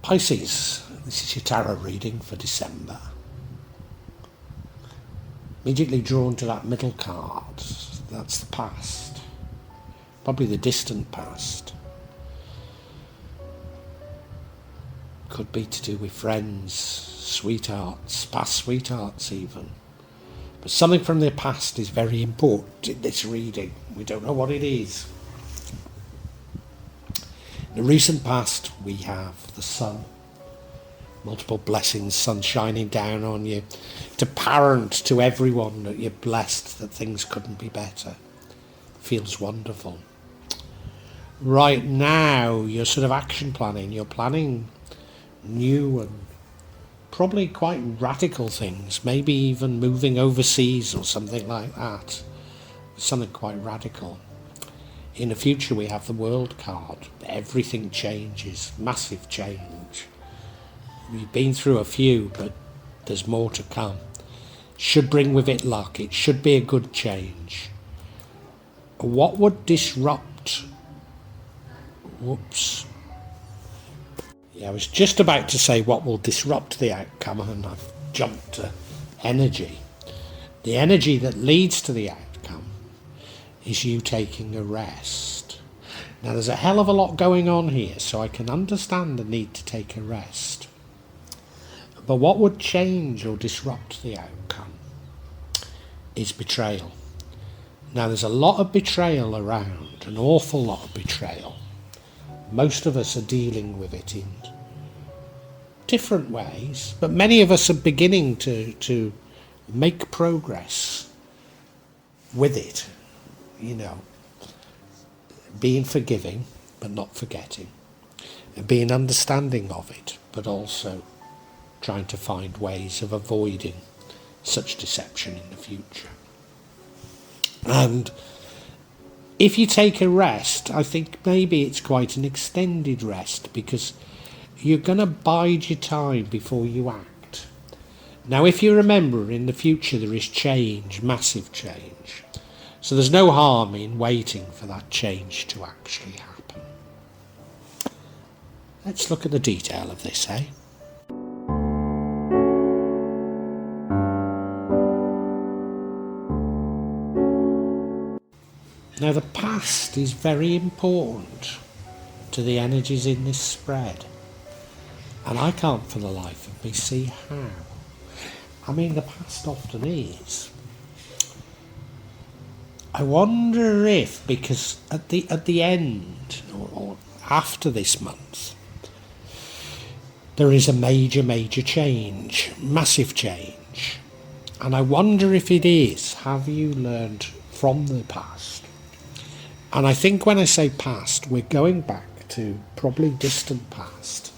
Pisces, this is your tarot reading for December. Immediately drawn to that middle card, that's the past, probably the distant past. Could be to do with friends, sweethearts, past sweethearts even. But something from the past is very important in this reading. We don't know what it is. In the recent past, we have the sun. Multiple blessings, sun shining down on you. It's apparent to everyone that you're blessed, that things couldn't be better. Feels wonderful. Right now, you're sort of action planning. You're planning new and probably quite radical things. Maybe even moving overseas or something like that. Something quite radical. In the future, we have the World card. Everything changes. Massive change. We've been through a few, but there's more to come. Should bring with it luck. It should be a good change. What would disrupt... Whoops. Yeah, I was just about to say what will disrupt the outcome, and I've jumped to energy. The energy that leads to the outcome is you taking a rest. Now, there's a hell of a lot going on here, so I can understand the need to take a rest. But what would change or disrupt the outcome is betrayal. Now, there's a lot of betrayal around, an awful lot of betrayal. Most of us are dealing with it in different ways, but many of us are beginning to make progress with it. You know, being forgiving but not forgetting, and being understanding of it, but also trying to find ways of avoiding such deception in the future. And if you take a rest, I think maybe it's quite an extended rest, because you're going to bide your time before you act. Now, if you remember, in the future there is change, massive change. So there's no harm in waiting for that change to actually happen. Let's look at the detail of this, eh? Now, the past is very important to the energies in this spread. And I can't for the life of me see how. I mean, the past often is. I wonder if, because at the end, or after this month, there is a major change, massive change. And I wonder if it is, have you learned from the past? And I think when I say past, we're going back to probably distant past.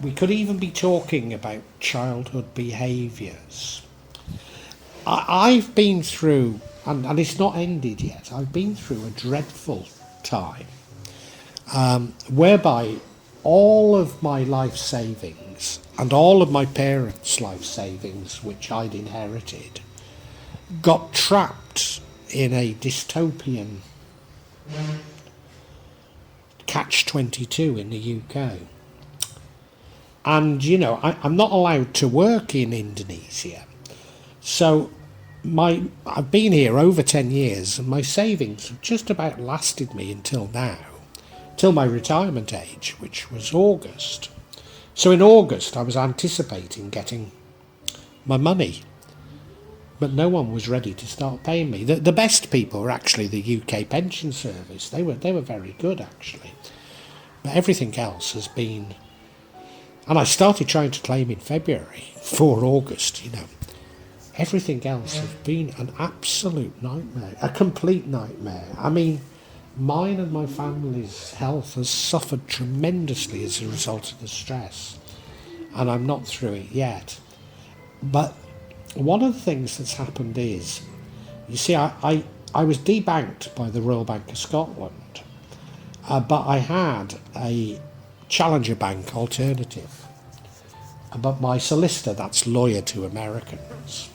We could even be talking about childhood behaviours. I've been through, and it's not ended yet, I've been through a dreadful time whereby all of my life savings and all of my parents' life savings, which I'd inherited, got trapped in a dystopian catch-22 in the UK. And, you know, I'm not allowed to work in Indonesia. So I've been here over 10 years, and my savings have just about lasted me until now, till my retirement age, which was August. So in August, I was anticipating getting my money, but no one was ready to start paying me. The best people were actually the UK Pension Service. They were very good, actually. But everything else has been... And I started trying to claim in February for August, you know. Everything else has been an absolute nightmare, a complete nightmare. I mean, mine and my family's health has suffered tremendously as a result of the stress. And I'm not through it yet. But one of the things that's happened is, you see, I was debanked by the Royal Bank of Scotland, but I had a Challenger Bank alternative. But my solicitor, that's lawyer to Americans,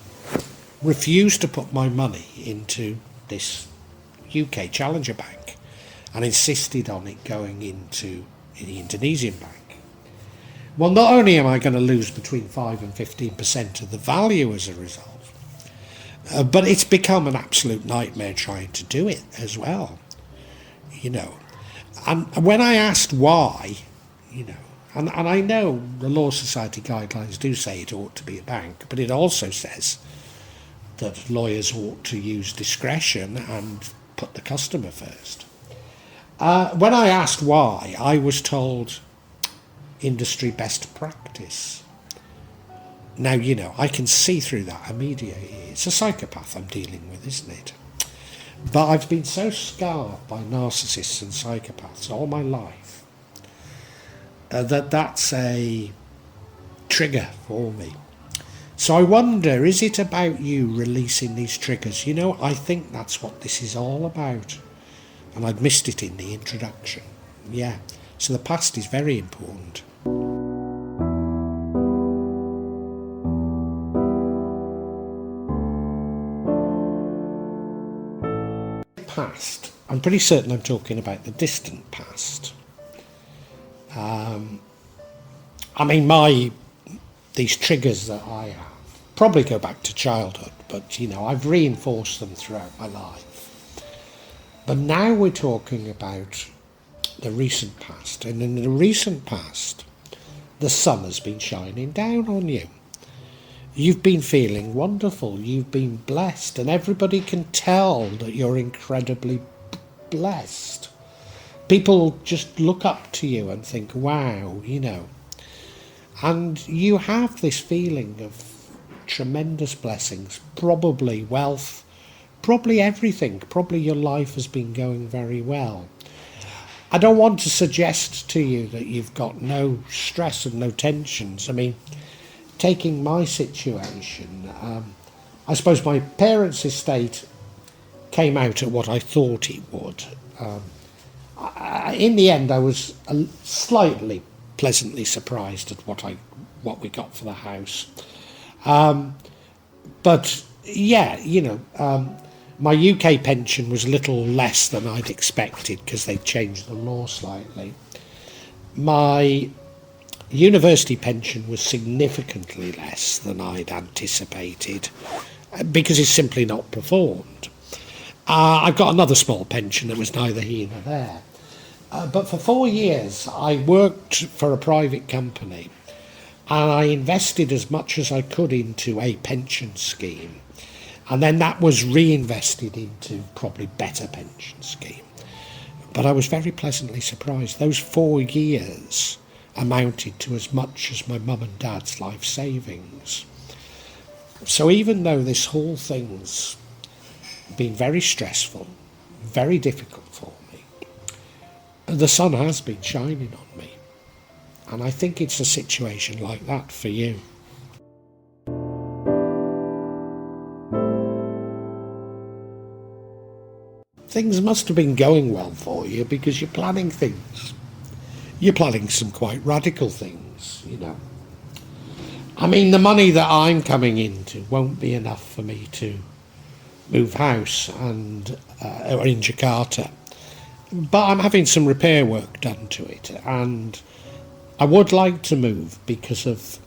refused to put my money into this UK Challenger Bank and insisted on it going into the Indonesian bank. Well, not only am I going to lose between 5 and 15% of the value as a result, but it's become an absolute nightmare trying to do it as well, you know. And when I asked why, you know, and I know the Law Society guidelines do say it ought to be a bank, but it also says that lawyers ought to use discretion and put the customer first. When I asked why, I was told industry best practice. Now, you know, I can see through that immediately. It's a psychopath I'm dealing with, isn't it? But I've been so scarred by narcissists and psychopaths all my life that's a trigger for me. So I wonder, is it about you releasing these triggers? You know, I think that's what this is all about. And I'd missed it in the introduction. Yeah. So the past is very important. Past. I'm pretty certain I'm talking about the distant past. I mean, these triggers that I have probably go back to childhood, but you know, I've reinforced them throughout my life. But now we're talking about the recent past, and in the recent past, the sun has been shining down on you. You've been feeling wonderful, you've been blessed, and everybody can tell that you're incredibly blessed. People just look up to you and think, wow, you know. And you have this feeling of tremendous blessings, probably wealth, probably everything, probably your life has been going very well. I don't want to suggest to you that you've got no stress and no tensions. I mean, taking my situation, I suppose my parents' estate came out at what I thought it would. In the end, I was slightly pleasantly surprised at what we got for the house. But yeah, you know, my UK pension was a little less than I'd expected because they changed the law slightly. My university pension was significantly less than I'd anticipated because it's simply not performed. I've got another small pension that was neither here nor there. But for 4 years, I worked for a private company and I invested as much as I could into a pension scheme. And then that was reinvested into probably better pension scheme. But I was very pleasantly surprised. Those 4 years amounted to as much as my mum and dad's life savings. So even though this whole thing's been very stressful, very difficult for me, the sun has been shining on me. And I think it's a situation like that for you. Things must have been going well for you because you're planning things. You're planning some quite radical things, you know. I mean, the money that I'm coming into won't be enough for me to move house and or in Jakarta. But I'm having some repair work done to it, and I would like to move because of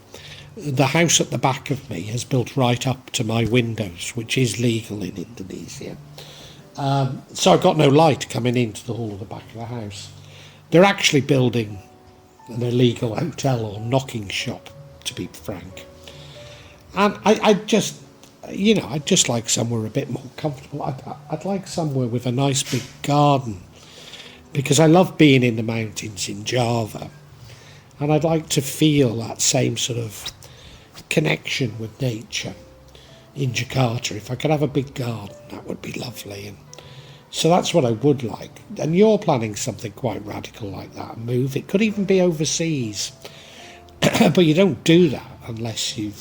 the house at the back of me has built right up to my windows, which is legal in Indonesia. So I've got no light coming into the hall of the back of the house. They're actually building an illegal hotel or knocking shop, to be frank. And I'd just like somewhere a bit more comfortable. I'd like somewhere with a nice big garden, because I love being in the mountains in Java. And I'd like to feel that same sort of connection with nature in Jakarta. If I could have a big garden, that would be lovely. And so that's what I would like. And you're planning something quite radical like that, a move. It could even be overseas. But you don't do that unless you're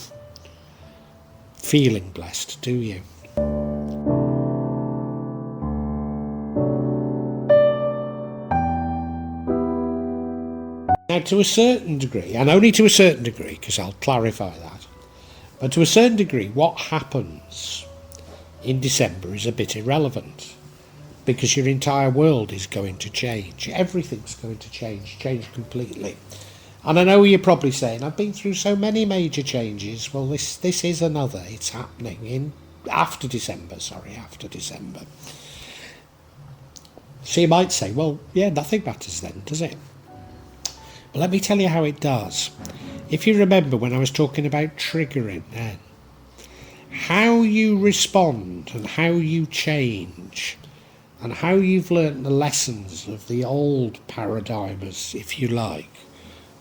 feeling blessed, do you? Now, to a certain degree, and only to a certain degree, because I'll clarify that, but to a certain degree, what happens in December is a bit irrelevant, because your entire world is going to change. Everything's going to change completely. And I know you're probably saying, I've been through so many major changes. Well, this is another. It's happening after December. So you might say, well, yeah, nothing matters then, does it? But let me tell you how it does. If you remember when I was talking about triggering then, how you respond and how you change and how you've learnt the lessons of the old paradigms, if you like,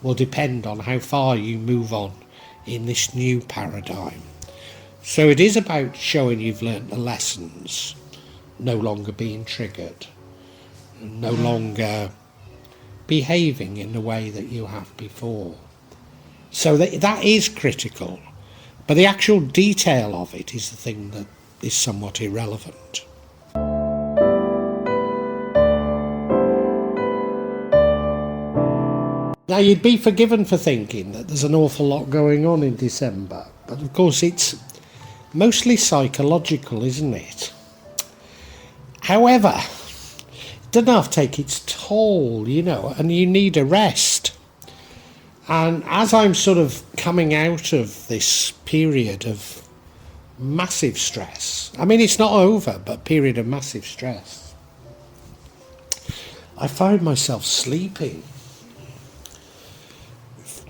will depend on how far you move on in this new paradigm. So it is about showing you've learnt the lessons, no longer being triggered, no longer behaving in the way that you have before. So that is critical, but the actual detail of it is the thing that is somewhat irrelevant. Now, you'd be forgiven for thinking that there's an awful lot going on in December, but of course it's mostly psychological, isn't it? However, it doesn't have to take its toll, and you need a rest. And as I'm sort of coming out of this period of massive stress, I mean, it's not over, but period of massive stress, I found myself sleeping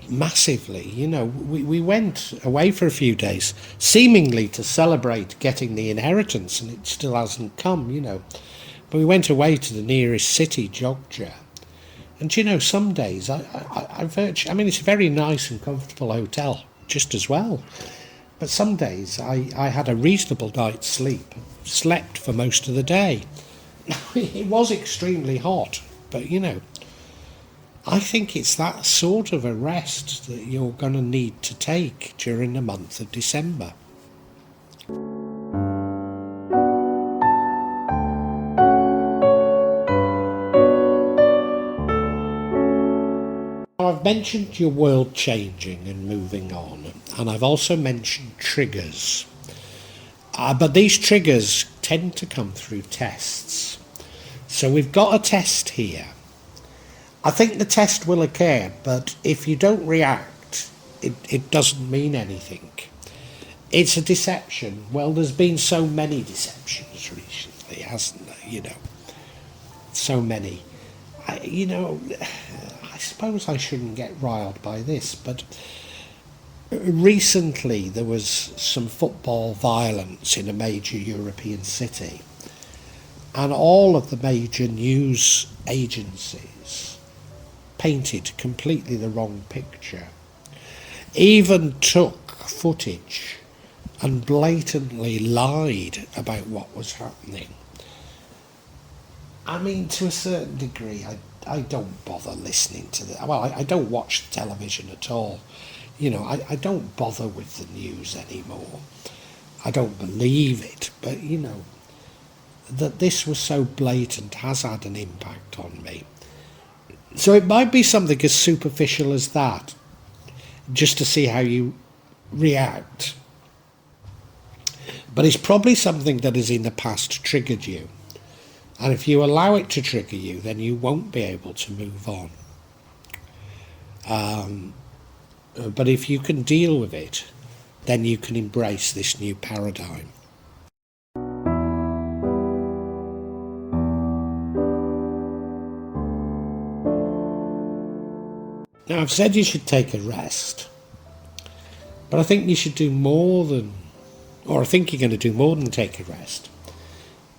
massively. We went away for a few days, seemingly to celebrate getting the inheritance, and it still hasn't come, But we went away to the nearest city, Jogja. And some days I mean, it's a very nice and comfortable hotel, just as well. But some days I had a reasonable night's sleep, slept for most of the day. It was extremely hot, but I think it's that sort of a rest that you're going to need to take during the month of December. Now, I've mentioned your world changing and moving on, and I've also mentioned triggers. But these triggers tend to come through tests. So we've got a test here. I think the test will occur, but if you don't react, it doesn't mean anything. It's a deception. Well, there's been so many deceptions recently, hasn't there? So many. I suppose I shouldn't get riled by this, but recently there was some football violence in a major European city, and all of the major news agencies painted completely the wrong picture, even took footage and blatantly lied about what was happening. I mean, to a certain degree, I don't bother listening to I don't watch television at all. I don't bother with the news anymore. I don't believe it, but that this was so blatant has had an impact on me. So it might be something as superficial as that, just to see how you react. But it's probably something that has in the past triggered you. And if you allow it to trigger you, then you won't be able to move on. But if you can deal with it, then you can embrace this new paradigm. Now, I've said you should take a rest, but I think you should do more than, or I think you're going to do more than take a rest.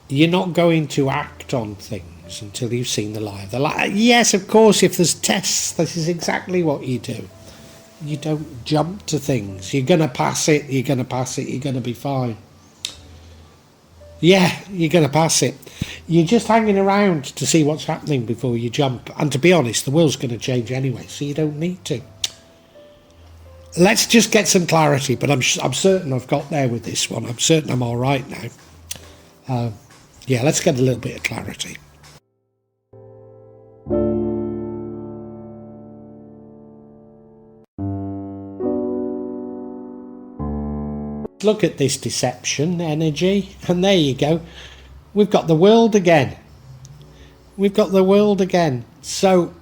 You're not going to act on things until you've seen the light. Yes, of course, if there's tests, this is exactly what you do. You don't jump to things. You're going to pass it, you're going to be fine. Yeah, you're going to pass it. You're just hanging around to see what's happening before you jump. And to be honest, the world's going to change anyway, so you don't need to. Let's just get some clarity, but I'm certain I've got there with this one. I'm certain I'm all right now. Yeah, let's get a little bit of clarity. Look at this deception energy, and there you go. We've got the world again. So,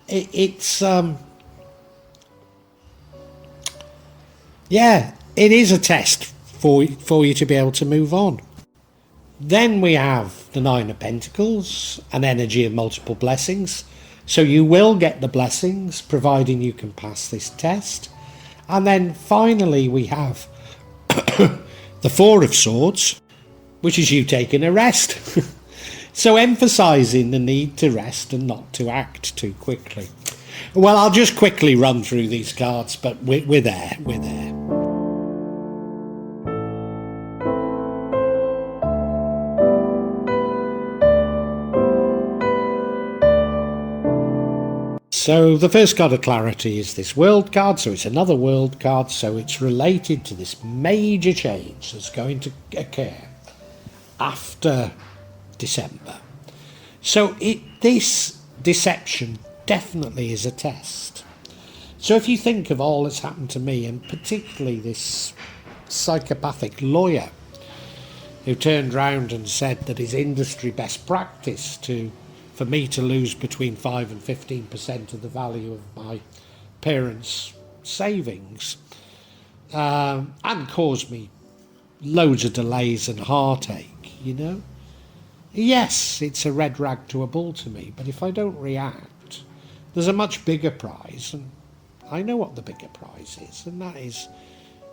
it's yeah, it is a test for you to be able to move on. Then we have the Nine of Pentacles, an energy of multiple blessings. So you will get the blessings, providing you can pass this test. And then finally we have the Four of Swords, which is you taking a rest. So emphasising the need to rest and not to act too quickly. Well, I'll just quickly run through these cards, but we're there. So the first card of clarity is this World card, so it's another World card, so it's related to this major change that's going to occur after December. So this deception definitely is a test. So if you think of all that's happened to me, and particularly this psychopathic lawyer who turned round and said that his industry best practice for me to lose between 5 and 15% of the value of my parents' savings, and caused me loads of delays and heartache, you know. Yes, it's a red rag to a bull to me, but if I don't react, there's a much bigger prize, and I know what the bigger prize is, and that is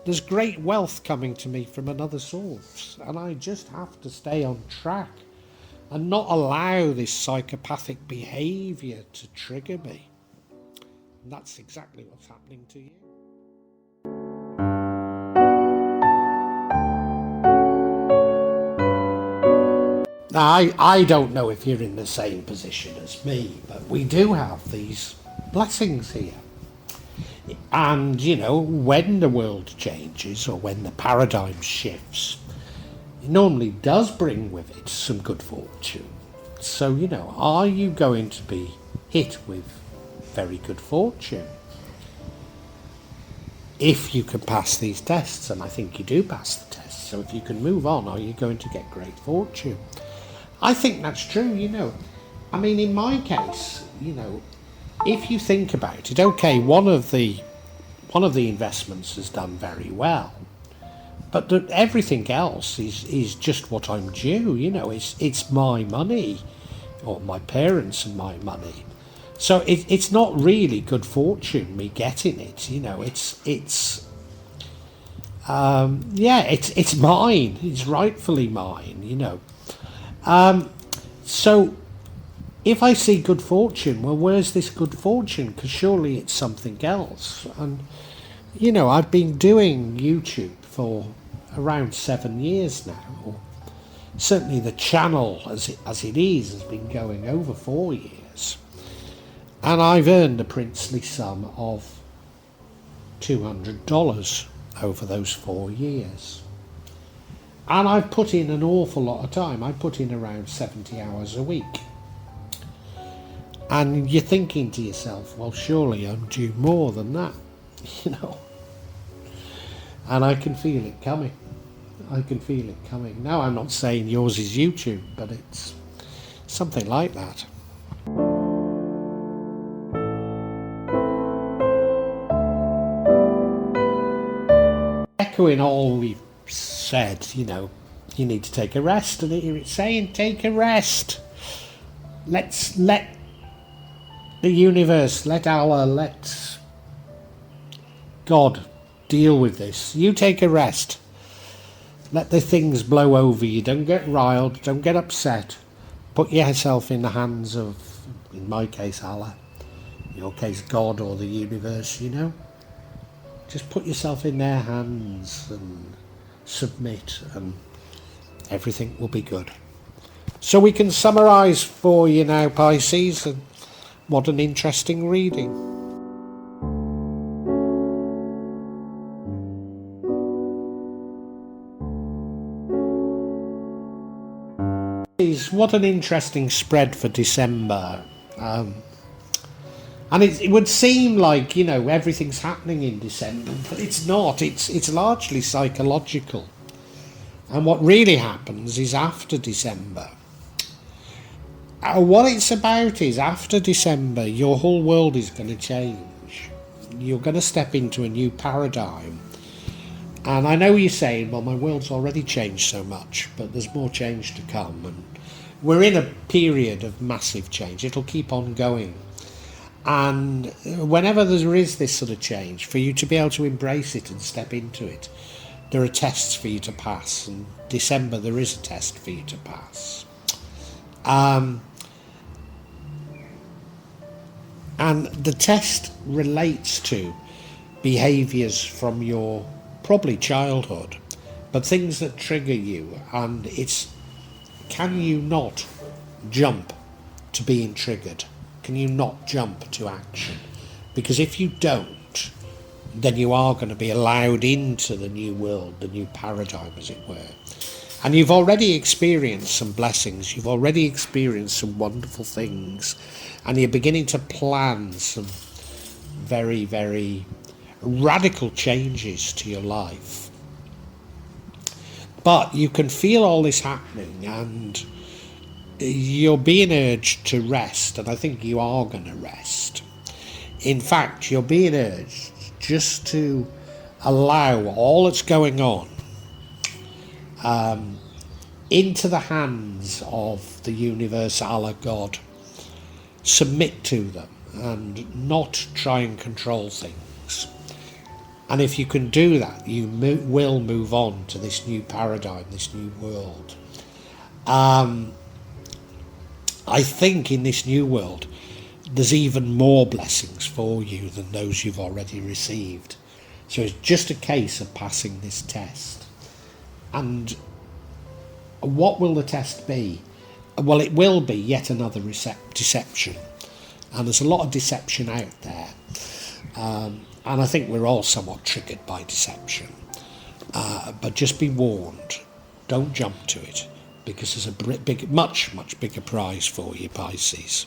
there's great wealth coming to me from another source, and I just have to stay on track and not allow this psychopathic behaviour to trigger me. And that's exactly what's happening to you. Now, I don't know if you're in the same position as me, but we do have these blessings here. And, you know, when the world changes or when the paradigm shifts, it normally does bring with it some good fortune. So, you know, are you going to be hit with very good fortune? If you can pass these tests, and I think you do pass the tests, so if you can move on, are you going to get great fortune? I think that's true, you know. I mean, in my case, you know, if you think about it, okay, one of the investments has done very well. But everything else is just what I'm due, you know, it's my money, or my parents and my money. So it's not really good fortune, me getting it, you know, it's mine, it's rightfully mine, you know. So if I see good fortune, well, where's this good fortune? Because surely it's something else. And, you know, I've been doing YouTube for around 7 years now, or certainly the channel as it is has been going over 4 years, and I've earned a princely sum of $200 over those 4 years, and I've put in an awful lot of time. I put in around 70 hours a week, and you're thinking to yourself, well, surely I'm due more than that, you know. And I can feel it coming. Now, I'm not saying yours is YouTube, but it's something like that. Echoing all we've said, you know, you need to take a rest, and here it's saying take a rest. Let the universe, let Allah, let God deal with this. You take a rest. Let the things blow over you. Don't get riled. Don't get upset. Put yourself in the hands of, in my case, Allah. In your case, God or the universe, you know. Just put yourself in their hands and submit, and everything will be good. So we can summarise for you now, Pisces, and what an interesting reading. What an interesting spread for December. And it would seem like, you know, everything's happening in December, but it's not. It's largely psychological. And what really happens is after December. What it's about is, after December, your whole world is going to change. You're going to step into a new paradigm. And I know you're saying, well, my world's already changed so much, but there's more change to come. And we're in a period of massive change. It'll keep on going. And whenever there is this sort of change, for you to be able to embrace it and step into it, there are tests for you to pass. And December, there is a test for you to pass. And the test relates to behaviours from your probably childhood, but things that trigger you, and it's, can you not jump to being triggered? Can you not jump to action? Because if you don't, then you are going to be allowed into the new world, the new paradigm, as it were. And you've already experienced some blessings, you've already experienced some wonderful things, and you're beginning to plan some very, very radical changes to your life. But you can feel all this happening, and you're being urged to rest, and I think you are going to rest. In fact, you're being urged just to allow all that's going on into the hands of the universe, Allah, God. Submit to them and not try and control things. And if you can do that, you will move on to this new paradigm, this new world. I think in this new world, there's even more blessings for you than those you've already received. So it's just a case of passing this test. And what will the test be? Well, it will be yet another deception. And there's a lot of deception out there. And I think we're all somewhat triggered by deception. But just be warned, don't jump to it, because there's a much, much bigger prize for you, Pisces.